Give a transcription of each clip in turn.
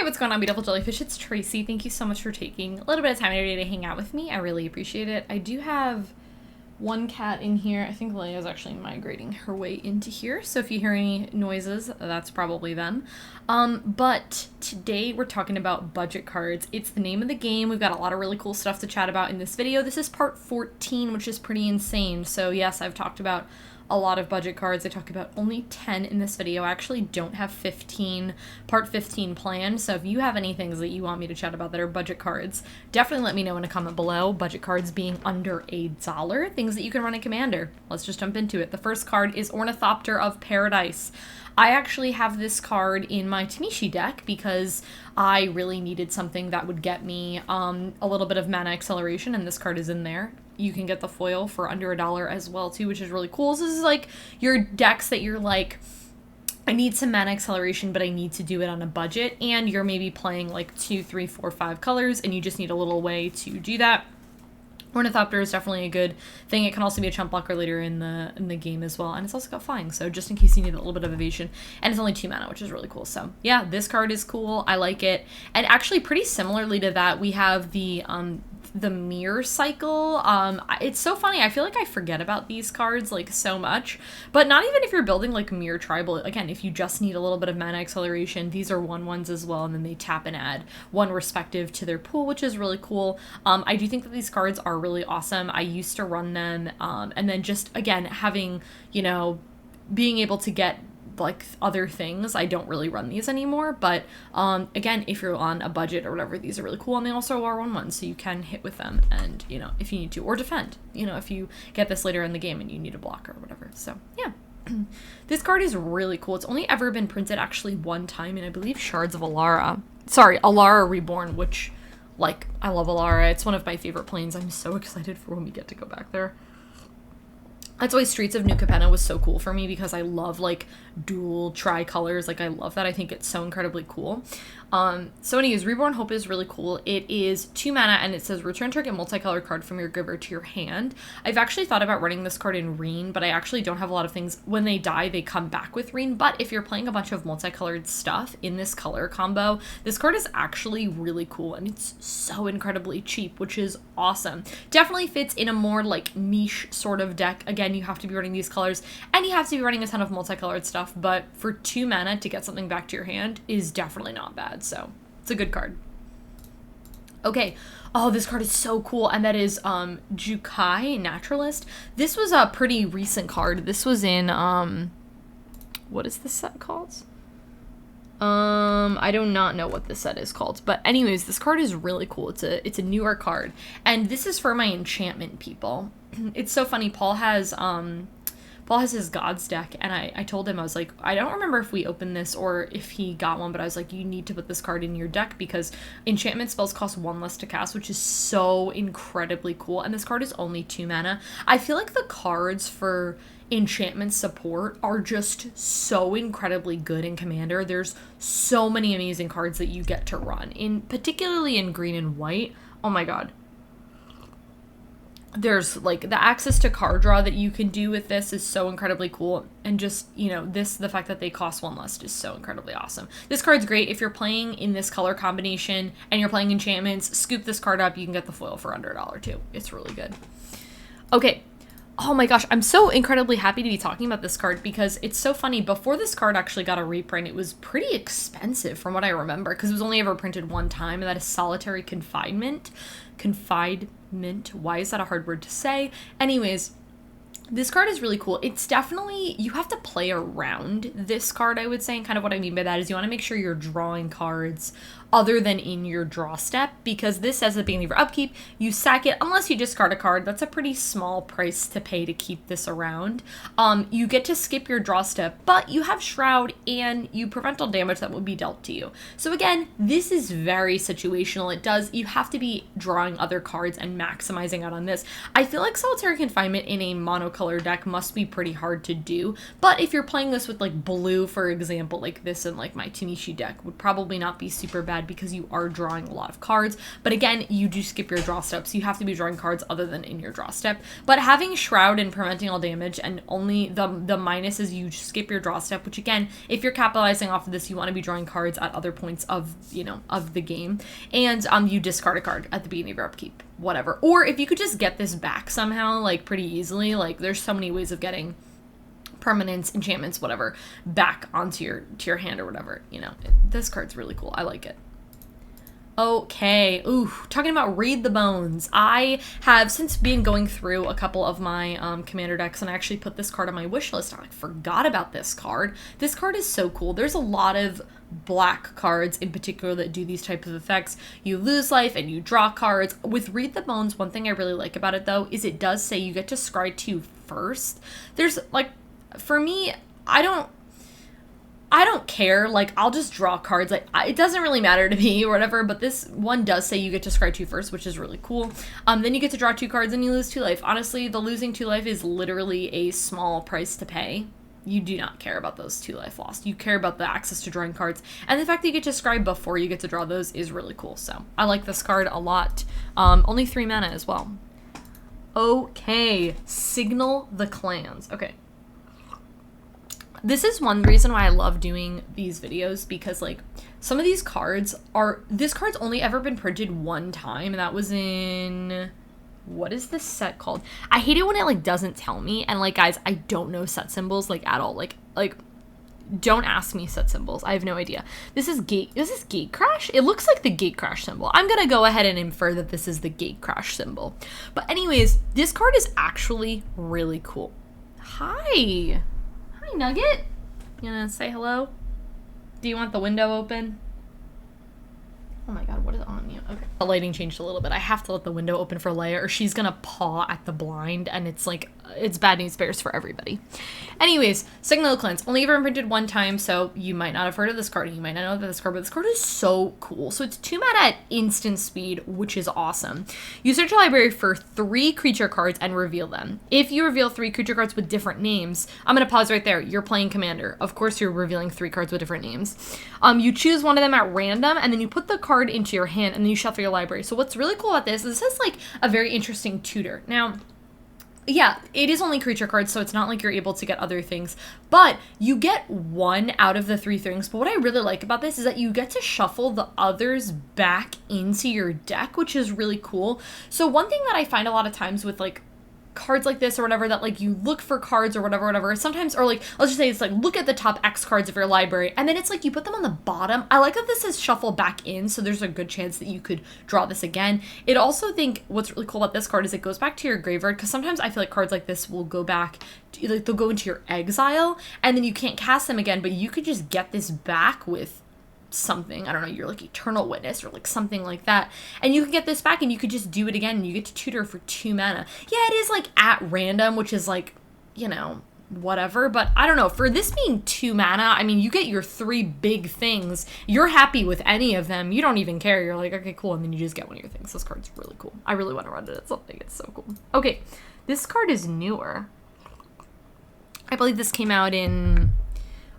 what's going on, beautiful jellyfish? It's Tracy. Thank you so much for taking a little bit of time today to hang out with me. I really appreciate it. I do have one cat in here. I think Leia's actually migrating her way into here, so if you hear any noises, that's probably them. But today we're talking about budget cards. It's the name of the game. We've got a lot of really cool stuff to chat about in this video. This is part 14, which is pretty insane. So yes, I've talked about a lot of budget cards. I talked about only 10 in this video. I actually don't have part 15 planned, so if you have any things that you want me to chat about that are budget cards, definitely let me know in a comment below. Budget cards being under $1, things that you can run in Commander. Let's just jump into it. The first card is Ornithopter of Paradise. I actually have this card in my Tamishi deck because I really needed something that would get me a little bit of mana acceleration, and this card is in there. You can get the foil for under $1 as well too, which is really cool. So this is like your decks that you're like, I need some mana acceleration, but I need to do it on a budget, and you're maybe playing like 2, 3, 4, 5 colors, and you just need a little way to do that. Ornithopter is definitely a good thing. It can also be a chump blocker later in the game as well, and it's also got flying, so just in case you need a little bit of evasion. And it's only 2 mana, which is really cool. So yeah, this card is cool. I like it. And actually, pretty similarly to that, we have the Myrs cycle. It's so funny. I feel like I forget about these cards like so much, but not even if you're building like Myr tribal. Again, if you just need a little bit of mana acceleration, these are 1/1s as well, and then they tap and add 1 respective to their pool, which is really cool. I do think that these cards are really awesome. I used to run them, and then just again having, you know, being able to get like other things. I don't really run these anymore, but again, if you're on a budget or whatever, these are really cool, and they also are 1/1, so you can hit with them, and you know, if you need to, or defend, you know, if you get this later in the game and you need a blocker or whatever. So yeah. This card is really cool. It's only ever been printed actually 1 time, and I believe Shards of Alara. Sorry, Alara Reborn, which, like, I love Alara. It's one of my favorite planes. I'm so excited for when we get to go back there. That's why Streets of New Capenna was so cool for me, because I love, like, dual tricolors. Like, I love that. I think it's so incredibly cool. So anyways, Reborn Hope is really cool. It is 2 mana, and it says return target multicolored card from your graveyard to your hand. I've actually thought about running this card in Reen, but I actually don't have a lot of things. When they die, they come back with Reen, but if you're playing a bunch of multicolored stuff in this color combo, this card is actually really cool, and it's so incredibly cheap, which is awesome. Definitely fits in a more, like, niche sort of deck. Again, you have to be running these colors, and you have to be running a ton of multicolored stuff, but for 2 mana to get something back to your hand is definitely not bad, so it's a good card. Okay, oh, this card is so cool, and that is Jukai Naturalist. This was a pretty recent card. This was in, what is this set called? I do not know what this set is called, but anyways, this card is really cool. It's a newer card, and this is for my enchantment people. It's so funny. Paul has his gods deck, and I told him, I was like, I don't remember if we opened this or if he got one, but I was like, you need to put this card in your deck because enchantment spells cost 1 less to cast, which is so incredibly cool, and this card is only 2 mana. I feel like the cards for enchantment support are just so incredibly good in Commander. There's so many amazing cards that you get to run, particularly in green and white. Oh my god. There's, like, the access to card draw that you can do with this is so incredibly cool, and just, you know, the fact that they cost 1 less is so incredibly awesome. This card's great if you're playing in this color combination and you're playing enchantments. Scoop this card up, you can get the foil for under $1 too. It's really good. Okay. Oh my gosh, I'm so incredibly happy to be talking about this card because it's so funny. Before this card actually got a reprint, it was pretty expensive from what I remember, because it was only ever printed 1 time, and that is Solitary Confinement. Why is that a hard word to say? Anyways, this card is really cool. It's definitely, you have to play around this card, I would say, and kind of what I mean by that is you want to make sure you're drawing cards other than in your draw step, because this says at the beginning of your upkeep, you sack it unless you discard a card. That's a pretty small price to pay to keep this around. You get to skip your draw step, but you have Shroud and you prevent all damage that would be dealt to you. So again, this is very situational. You have to be drawing other cards and maximizing out on this. I feel like Solitary Confinement in a mono monocolor deck must be pretty hard to do. But if you're playing this with like blue, for example, like this and like my Tanishi deck would probably not be super bad because you are drawing a lot of cards. But again, you do skip your draw step, so you have to be drawing cards other than in your draw step. But having Shroud and preventing all damage, and only the minus is you skip your draw step, which again, if you're capitalizing off of this, you want to be drawing cards at other points of, you know, of the game. And you discard a card at the beginning of your upkeep, whatever. Or if you could just get this back somehow, like pretty easily, like there's so many ways of getting permanents, enchantments, whatever, back onto your hand or whatever, you know. This card's really cool. I like it. Okay, ooh, talking about Read the Bones. I have since been going through a couple of my commander decks, and I actually put this card on my wish list. I forgot about this card. This card is so cool. There's a lot of black cards in particular that do these types of effects. You lose life and you draw cards. With Read the Bones, one thing I really like about it though is it does say you get to scry 2 first. There's like, for me, I don't care, like, I'll just draw cards, like, it doesn't really matter to me or whatever, but this one does say you get to scry 2 first, which is really cool. Then you get to draw 2 cards and you lose 2 life. Honestly, the losing 2 life is literally a small price to pay. You do not care about those 2 life lost. You care about the access to drawing cards, and the fact that you get to scry before you get to draw those is really cool, so I like this card a lot. Only 3 mana as well. Okay, Signal the Clans. Okay. This is one reason why I love doing these videos, because like some of these cards this card's only ever been printed one time, and that was in, what is this set called? I hate it when it like doesn't tell me, and like guys, I don't know set symbols like at all. Like don't ask me set symbols. I have no idea. This is Gate Crash? It looks like the Gate Crash symbol. I'm gonna go ahead and infer that this is the Gate Crash symbol. But anyways, this card is actually really cool. Hi Nugget, you gonna say hello? Do you want the window open? Oh my god, what is on you? Okay. The lighting changed a little bit. I have to let the window open for Leia or she's gonna paw at the blind, and it's like, it's bad news bears for everybody. Anyways, Signal the Clans, only ever printed one time, so you might not have heard of this card. You might not know that this card, but this card is so cool. So it's 2 mana at instant speed, which is awesome. You search your library for 3 creature cards and reveal them. If you reveal 3 creature cards with different names, I'm gonna pause right there. You're playing Commander. Of course you're revealing 3 cards with different names. You choose one of them at random, and then you put the card into your hand, and then you shuffle your library. So what's really cool about this is this is like a very interesting tutor. Now, yeah, it is only creature cards, so it's not like you're able to get other things, but you get 1 out of the 3 things. But what I really like about this is that you get to shuffle the others back into your deck, which is really cool. So one thing that I find a lot of times with like cards like this or whatever, that like you look for cards or whatever sometimes, or like let's just say it's like look at the top X cards of your library, and then it's like you put them on the bottom. I like that this is shuffle back in, so there's a good chance that you could draw this again. It also think what's really cool about this card is it goes back to your graveyard, because sometimes I feel like cards like this will go back to, like they'll go into your exile and then you can't cast them again, but you could just get this back with something, I don't know, you're like Eternal Witness or like something like that, and you can get this back and you could just do it again and you get to tutor for 2 mana. Yeah, it is like at random, which is like, you know, whatever, but I don't know, for this being 2 mana, I mean, you get your 3 big things, you're happy with any of them, you don't even care, you're like, okay, cool, and then you just get one of your things. This card's really cool. I really want to run it at something, it's so cool. Okay, this card is newer. I believe this came out in,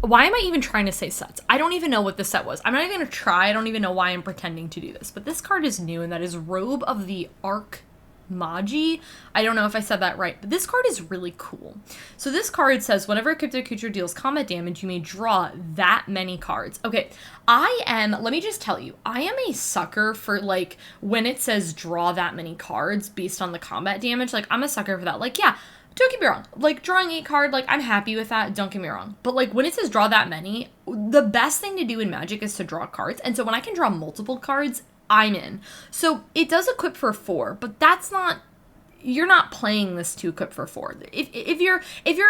why am I even trying to say sets? I don't even know what this set was. I'm not even gonna try. I don't even know why I'm pretending to do this. But this card is new, and that is Robe of the Archmagi. I don't know if I said that right, but this card is really cool. So this card says, whenever a cryptic creature deals combat damage, you may draw that many cards. Okay, let me just tell you, I am a sucker for, like, when it says draw that many cards based on the combat damage, like, I'm a sucker for that. Like, yeah, don't get me wrong, like, drawing 8 card, like, I'm happy with that, don't get me wrong. But, like, when it says draw that many, the best thing to do in Magic is to draw cards. And so when I can draw multiple cards, I'm in. So it does equip for 4, but that's not, you're not playing this to equip for 4. If you're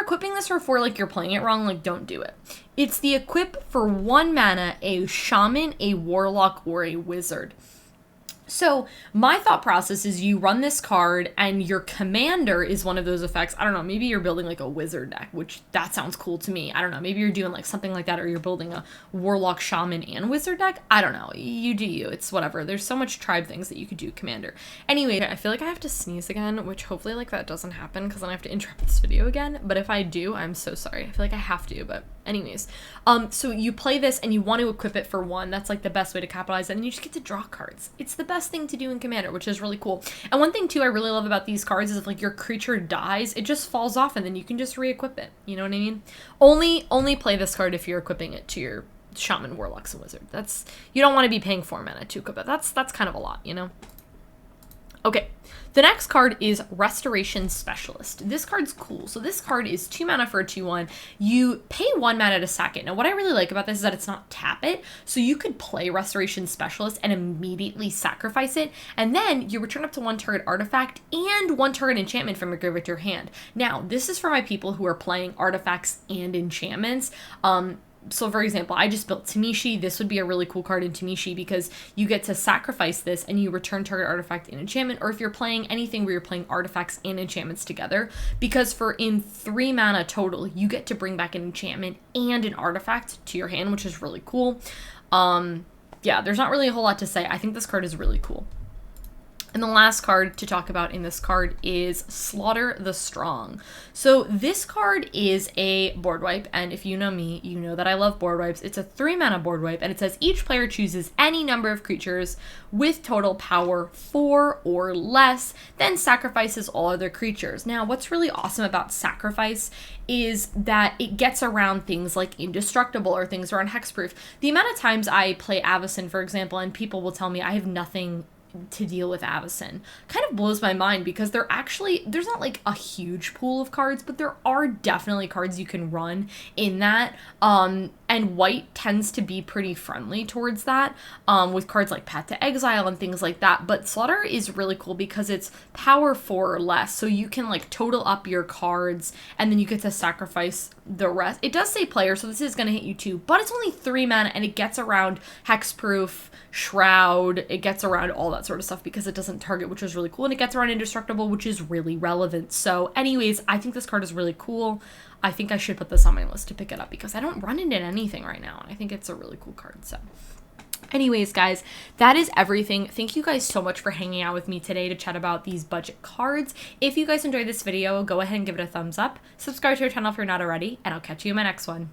equipping this for 4, like, you're playing it wrong, like, don't do it. It's the equip for 1 mana, a shaman, a warlock, or a wizard. So my thought process is you run this card and your commander is one of those effects. I don't know, maybe you're building like a wizard deck, which that sounds cool to me. I don't know, maybe you're doing like something like that, or you're building a warlock, shaman, and wizard deck. I don't know, you do you, it's whatever. There's so much tribe things that you could do commander. Anyway, I feel like I have to sneeze again, which hopefully like that doesn't happen because then I have to interrupt this video again. But if I do, I'm so sorry. I feel like I have to, but anyways. So you play this and you want to equip it for 1. That's like the best way to capitalize it, and you just get to draw cards. It's the best thing to do in Commander, which is really cool. And one thing too I really love about these cards is if like your creature dies, it just falls off and then you can just re-equip it. You know what I mean? Only play this card if you're equipping it to your shaman, warlocks, and wizard. That's, you don't want to be paying 4 mana to equip it. That's kind of a lot, you know? Okay, the next card is Restoration Specialist. This card's cool. So this card is 2 mana for a 2/1. You pay 1 mana to sack it. Now, what I really like about this is that it's not tap it. So you could play Restoration Specialist and immediately sacrifice it. And then you return up to 1 target artifact and 1 target enchantment from your graveyard to your hand. Now, this is for my people who are playing artifacts and enchantments. So for example, I just built Tamishi. This would be a really cool card in Tamishi because you get to sacrifice this and you return target artifact and enchantment, or if you're playing anything where you're playing artifacts and enchantments together, because for in 3 mana total, you get to bring back an enchantment and an artifact to your hand, which is really cool. Yeah, there's not really a whole lot to say. I think this card is really cool. And the last card to talk about in this card is Slaughter the Strong. So this card is a board wipe, and if you know me, you know that I love board wipes. It's a 3 mana board wipe, and it says each player chooses any number of creatures with total power 4 or less, then sacrifices all other creatures. Now, what's really awesome about sacrifice is that it gets around things like indestructible or things around hexproof. The amount of times I play Avacyn, for example, and people will tell me I have nothing to deal with Avacyn kind of blows my mind, because there's not like a huge pool of cards, but there are definitely cards you can run in that, and white tends to be pretty friendly towards that, with cards like Path to Exile and things like that. But Slaughter is really cool because it's power 4 or less, so you can like total up your cards and then you get to sacrifice the rest. It does say player, so this is going to hit you too, but it's only 3 mana and it gets around hexproof, shroud, it gets around all that sort of stuff because it doesn't target, which is really cool, and it gets around indestructible, which is really relevant. So anyways, I think this card is really cool. I think I should put this on my list to pick it up because I don't run it in anything right now, and I think it's a really cool card. So anyways, guys, that is everything. Thank you guys so much for hanging out with me today to chat about these budget cards. If you guys enjoyed this video, go ahead and give it a thumbs up, subscribe to our channel if you're not already, and I'll catch you in my next one.